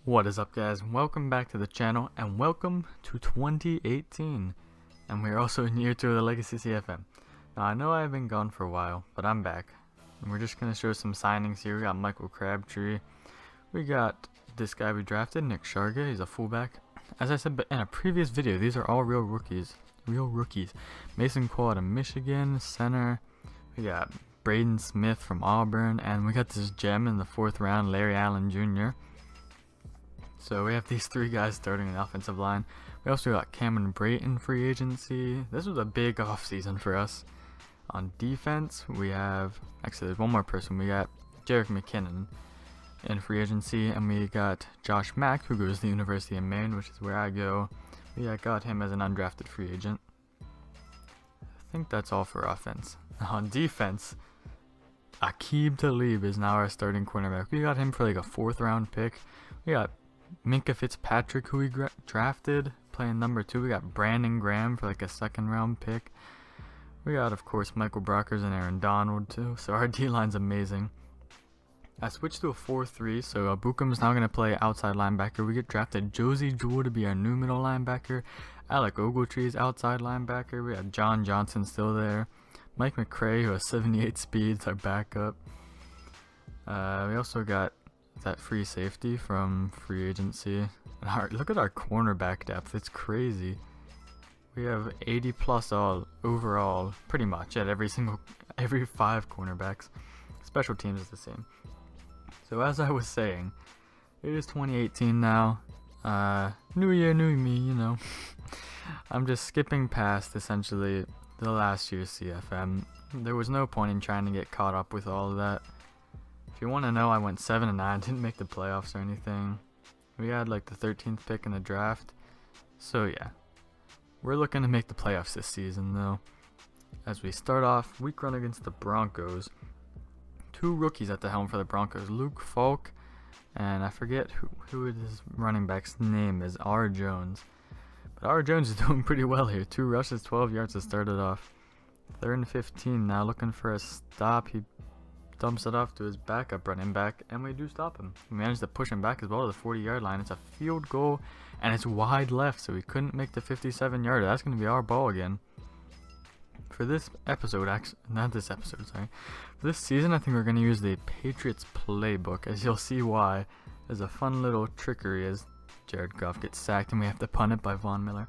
What is up, guys? Welcome back to the channel and welcome to 2018, and we're also in year 2 of the Legacy CFM. Now I know I've been gone for a while, but I'm back and we're just going to show some signings here. We got Michael Crabtree, we got this guy we drafted, Nick Sharga, he's a fullback. As I said in a previous video, these are all real rookies. Mason Cole out of Michigan, center. We got Braden Smith from Auburn, and we got this gem in the 4th round, Larry Allen Jr. So we have these 3 guys starting in the offensive line. We also got Cameron Brayton free agency. This was a big offseason for us. On defense, we have, actually there's one more person. We got Jerick McKinnon in free agency, and we got Josh Mack, who goes to the University of Maine, which is where I go. We got him as an undrafted free agent. I think that's all for offense. On defense, Aqib Talib is now our starting cornerback. We got him for like a 4th round pick. We got Minka Fitzpatrick, who we drafted, playing number 2. We got Brandon Graham for like a 2nd round pick. We got, of course, Michael Brockers and Aaron Donald too. So our D-line's amazing. I switched to a 4-3, so Bukum's now going to play outside linebacker. We get drafted Josie Jewell to be our new middle linebacker. Alec Ogletree's outside linebacker. We got John Johnson still there. Mike McCray, who has 78 speeds, our backup. We also got that free safety from free agency. And look at our cornerback depth, it's crazy. We have 80 plus all overall, pretty much at every 5 cornerbacks. Special teams is the same. So as I was saying, it is 2018 now. New year, new me, you know. I'm just skipping past essentially the last year's CFM. There was no point in trying to get caught up with all of that. If you want to know, I went 7-9, didn't make the playoffs or anything. We had like the 13th pick in the draft. So yeah, we're looking to make the playoffs this season though. As we start off, week 1 against the Broncos. 2 rookies at the helm for the Broncos, Luke Falk, and I forget who his running back's name is, R. Jones. But R. Jones is doing pretty well here. 2 rushes, 12 yards to start it off. 3rd and 15 now, looking for a stop. He dumps it off to his backup running back, and we do stop him. We managed to push him back as well to the 40-yard line. It's a field goal, and it's wide left, so we couldn't make the 57-yarder. That's going to be our ball again. For this episode, for this season, I think we're going to use the Patriots playbook, as you'll see why. There's a fun little trickery as Jared Goff gets sacked and we have to punt it by Von Miller.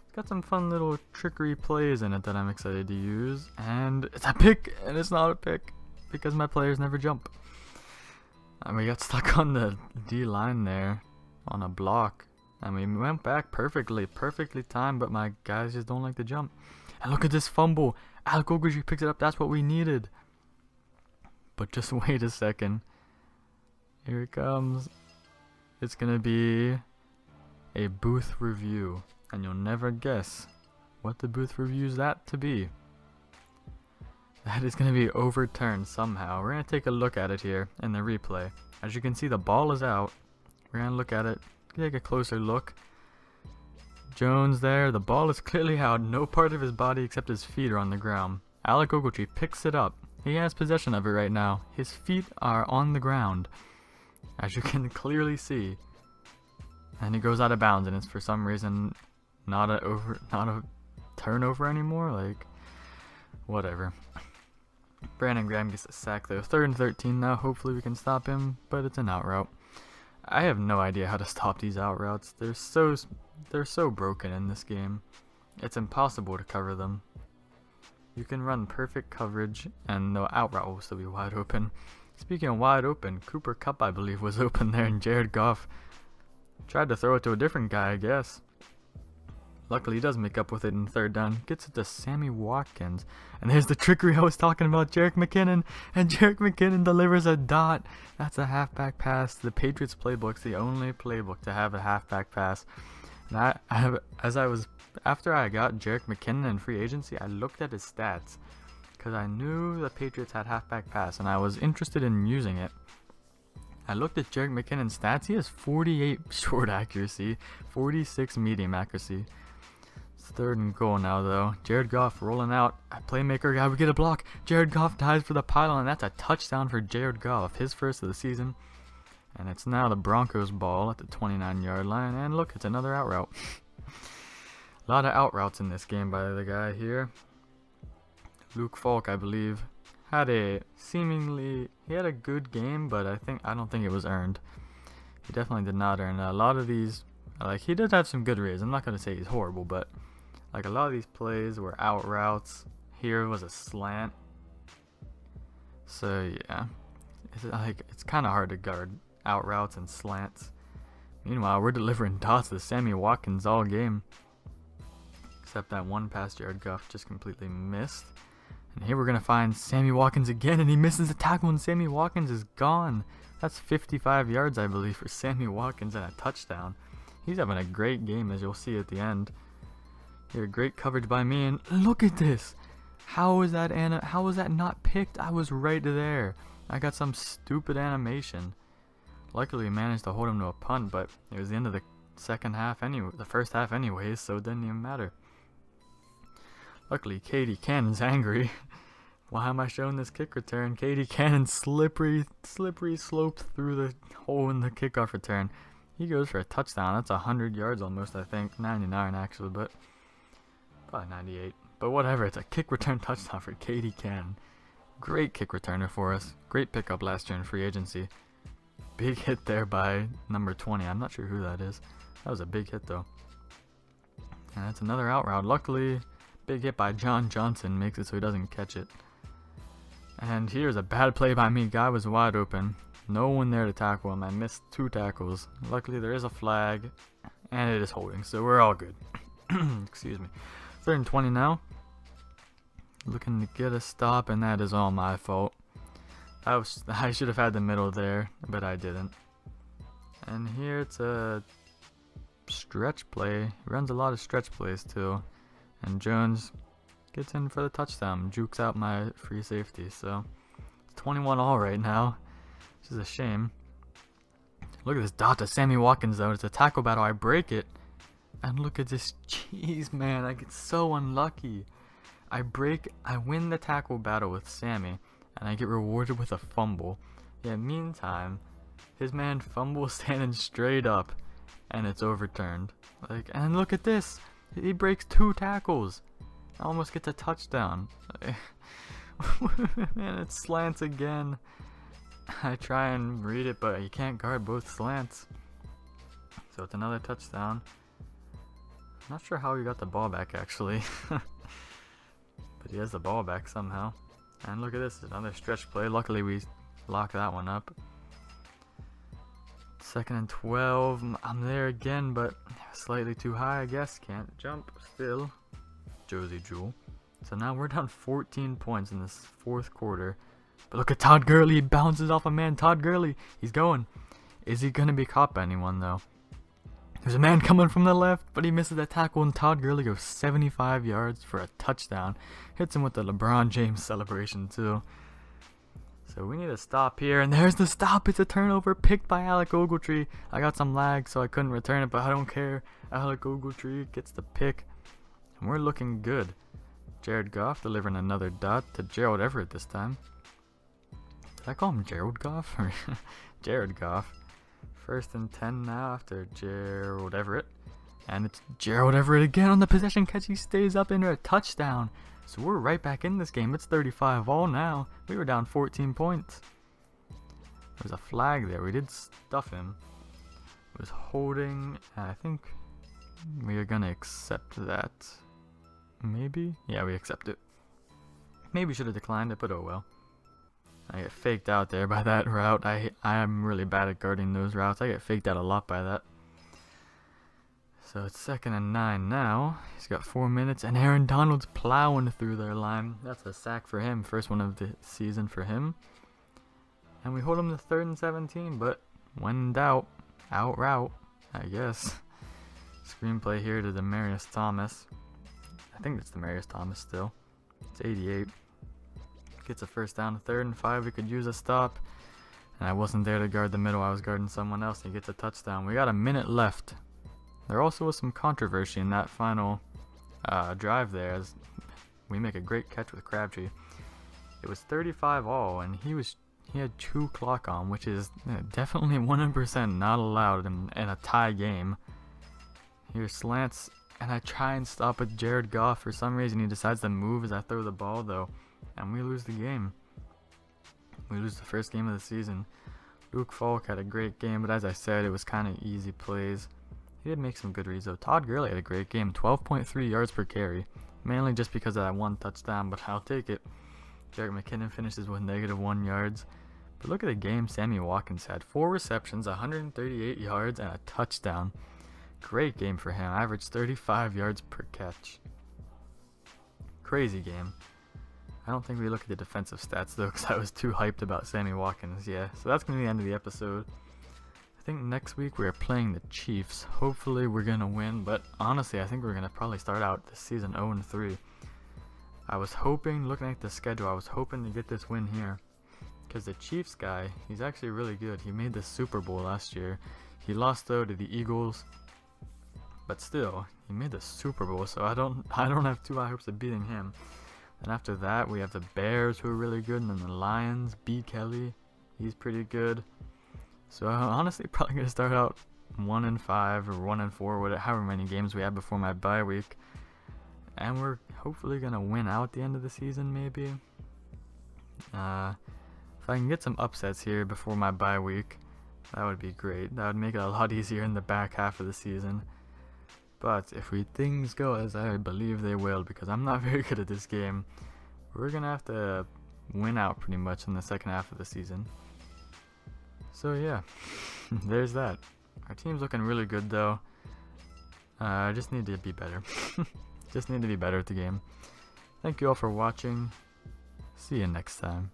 It's got some fun little trickery plays in it that I'm excited to use, and it's a pick, and it's not a pick because my players never jump. And we got stuck on the D-line there on a block, and we went back perfectly timed, but my guys just don't like to jump. And look at this fumble. Alec Ogletree picks it up. That's what we needed. But just wait a second. Here it comes. It's going to be a booth review. And you'll never guess what the booth reviews that to be. That is going to be overturned somehow. We're going to take a look at it here in the replay. As you can see, the ball is out. We're going to look at it. Take a closer look. Jones there, the ball is clearly out, no part of his body except his feet are on the ground. Alec Ogletree picks it up. He has possession of it right now. His feet are on the ground, as you can clearly see. And he goes out of bounds, and it's for some reason not a turnover anymore, like, whatever. Brandon Graham gets a sack though. 3rd and 13 now, hopefully we can stop him, but it's an out route. I have no idea how to stop these out routes. They're so broken in this game. It's impossible to cover them. You can run perfect coverage and the out route will still be wide open. Speaking of wide open, Cooper Kupp I believe was open there, and Jared Goff tried to throw it to a different guy, I guess. Luckily he does make up with it in 3rd down. Gets it to Sammy Watkins. And there's the trickery I was talking about, Jerick McKinnon. And Jerick McKinnon delivers a dot. That's a halfback pass. The Patriots playbook's the only playbook to have a halfback pass. And after I got Jerick McKinnon in free agency, I looked at his stats. Because I knew the Patriots had halfback pass and I was interested in using it. I looked at Jerick McKinnon's stats. He has 48 short accuracy, 46 medium accuracy. 3rd and goal now though. Jared Goff rolling out. A playmaker guy. We get a block. Jared Goff dives for the pylon, and that's a touchdown for Jared Goff. His first of the season. And it's now the Broncos ball at the 29-yard line. And look, it's another out route. A lot of out routes in this game by the guy here. Luke Falk, I believe, had a good game, but I don't think it was earned. He definitely did not earn a lot of these. Like, he did have some good reads. I'm not going to say he's horrible, but like a lot of these plays were out routes. Here was a slant. So yeah, it's kind of hard to guard out routes and slants. Meanwhile, we're delivering dots to Sammy Watkins all game. Except that one pass Jared Goff just completely missed. And here we're going to find Sammy Watkins again, and he misses the tackle, and Sammy Watkins is gone. That's 55 yards, I believe, for Sammy Watkins and a touchdown. He's having a great game, as you'll see at the end. Here, great coverage by me, and look at this. How was that not picked? I was right there. I got some stupid animation. Luckily, we managed to hold him to a punt, but it was the end of the first half anyways, so it didn't even matter. Luckily, Katie Cannon's angry. Why am I showing this kick return? Katie Cannon slippery sloped through the hole in the kickoff return. He goes for a touchdown. That's 100 yards almost, I think. 99 actually, but probably 98. But whatever, it's a kick return touchdown for Katie Cannon. Great kick returner for us. Great pickup last year in free agency. Big hit there by number 20. I'm not sure who that is. That was a big hit though. And that's another out route. Luckily, big hit by John Johnson makes it so he doesn't catch it. And here's a bad play by me. Guy was wide open. No one there to tackle him. I missed 2 tackles. Luckily, there is a flag, and it is holding, so we're all good. Excuse me. 3rd and 20 now. Looking to get a stop, and that is all my fault. I should have had the middle there, but I didn't. And here it's a stretch play. He runs a lot of stretch plays too. And Jones gets in for the touchdown, jukes out my free safety. So it's 21 all right now, which is a shame. Look at this dot to Sammy Watkins though. It's a tackle battle. I break it, and look at this. Jeez, man, I get so unlucky. I win the tackle battle with Sammy, and I get rewarded with a fumble. Yeah, meantime, his man fumbles standing straight up, and it's overturned. And look at this. He breaks 2 tackles. Almost gets a touchdown. Man, it slants again. I try and read it, but you can't guard both slants. So it's another touchdown. Not sure how he got the ball back, actually. But he has the ball back somehow. And look at this, another stretch play. Luckily, we locked that one up. 2nd and 12. I'm there again, but slightly too high, I guess. Can't jump still. Josie Jewel. So now we're down 14 points in this 4th quarter. But look at Todd Gurley. He bounces off a man. Todd Gurley. He's going. Is he going to be caught by anyone, though? There's a man coming from the left, but he misses that tackle, and Todd Gurley goes 75 yards for a touchdown. Hits him with the LeBron James celebration, too. So we need to stop here, and there's the stop. It's a turnover picked by Alec Ogletree. I got some lag, so I couldn't return it, but I don't care. Alec Ogletree gets the pick, and we're looking good. Jared Goff delivering another dot to Gerald Everett this time. Did I call him Gerald Goff? Or Jared Goff. 1st and 10 now after Gerald Everett. And it's Gerald Everett again on the possession catch. He stays up into a touchdown. So we're right back in this game. It's 35 all now. We were down 14 points. There's a flag there. We did stuff him. It was holding. And I think we are going to accept that. Maybe? Yeah, we accept it. Maybe should have declined it, but oh well. I get faked out there by that route. I am really bad at guarding those routes. I get faked out a lot by that. So it's 2nd and 9 now. He's got 4 minutes, and Aaron Donald's plowing through their line. That's a sack for him. First one of the season for him. And we hold him to 3rd and 17, but when in doubt, out route, I guess. Screenplay here to Demarius Thomas. I think it's Demarius Thomas still. It's 88. Gets a 1st down, 3rd and 5. We could use a stop, and I wasn't there to guard the middle. I was guarding someone else. He gets a touchdown. We got a minute left. There also was some controversy in that final drive there, as we make a great catch with Crabtree. It was 35 all, and he he had 2 clock on, which is definitely 100% not allowed in a tie game. Here's slants, and I try and stop with Jared Goff. For some reason, he decides to move as I throw the ball, though, and we lose the game. We lose the first game of the season. Luke Falk had a great game, but as I said, it was kind of easy plays. He did make some good reads, though. Todd Gurley had a great game, 12.3 yards per carry, mainly just because of that 1 touchdown, but I'll take it. Jerick McKinnon finishes with -1 yards. But look at the game Sammy Watkins had. 4 receptions, 138 yards, and a touchdown. Great game for him. Averaged 35 yards per catch. Crazy game. I don't think we look at the defensive stats, though, because I was too hyped about Sammy Watkins. Yeah, so that's going to be the end of the episode. I think next week we're playing the Chiefs. Hopefully we're going to win, but honestly, I think we're going to probably start out this season 0-3. I was hoping, looking at the schedule, I was hoping to get this win here. Because the Chiefs guy, he's actually really good. He made the Super Bowl last year. He lost, though, to the Eagles. But still, he made the Super Bowl, so I don't have too high hopes of beating him. And after that, we have the Bears, who are really good, and then the Lions. B. Kelly, he's pretty good. So honestly, probably gonna start out 1-5 or 1-4, whatever, however many games we have before my bye week, and we're hopefully gonna win out at the end of the season, maybe. If I can get some upsets here before my bye week, that would be great. That would make it a lot easier in the back half of the season. But if things go as I believe they will, because I'm not very good at this game, we're going to have to win out pretty much in the second half of the season. So yeah, there's that. Our team's looking really good, though. I just need to be better. Just need to be better at the game. Thank you all for watching. See you next time.